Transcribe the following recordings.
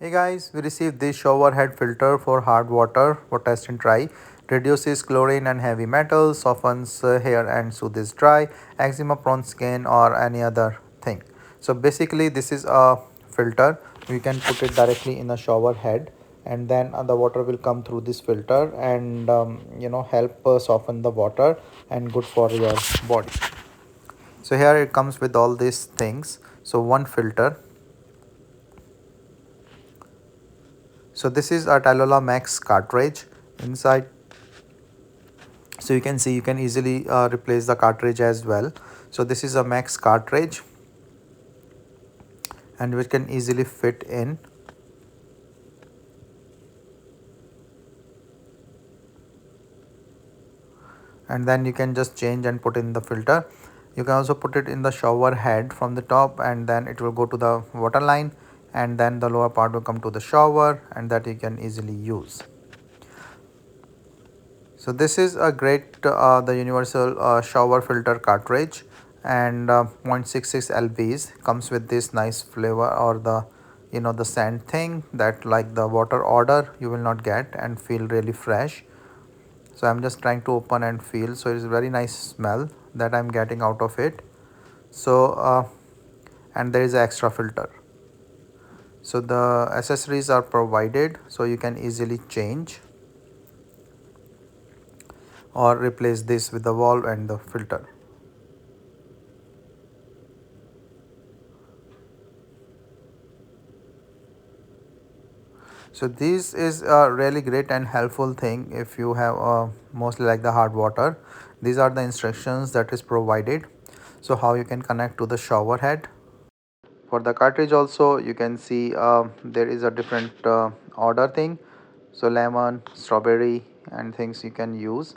Hey guys, we received this shower head filter for hard water for test and try. Reduces chlorine and heavy metals, softens hair and soothes dry, eczema prone skin or any other thing. So basically this is a filter. You can put it directly in a shower head and then the water will come through this filter and help soften the water and good for your body. So here it comes with all these things. So one filter. So this is a Tylola Max cartridge inside. So you can see you can easily replace the cartridge as well. So this is a Max cartridge and which can easily fit in. And then you can just change and put in the filter. You can also put it in the shower head from the top and then it will go to the water line and then the lower part will come to the shower and that you can easily use. So this is a great the universal shower filter cartridge and 0.66 lbs comes with this nice flavor or the the scent thing that like the water odor you will not get and feel really fresh. So I'm just trying to open and feel. So it's very nice smell that I'm getting out of it. So and there is an extra filter. So the accessories are provided so you can easily change or replace this with the valve and the filter. So this is a really great and helpful thing if you have mostly like the hard water. These are the instructions that is provided. So how you can connect to the shower head. For the cartridge also you can see there is a different order thing. So lemon, strawberry and things you can use,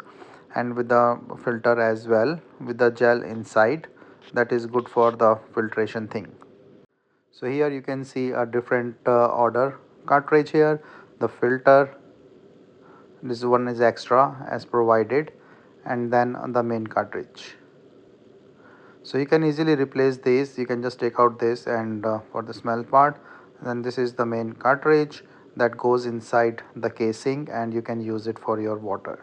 and with the filter as well with the gel inside that is good for the filtration thing. So here you can see a different order cartridge here, the filter, this one is extra as provided, and then the main cartridge. So you can easily replace this. You can just take out this and for the smell part, then this is the main cartridge that goes inside the casing and you can use it for your water.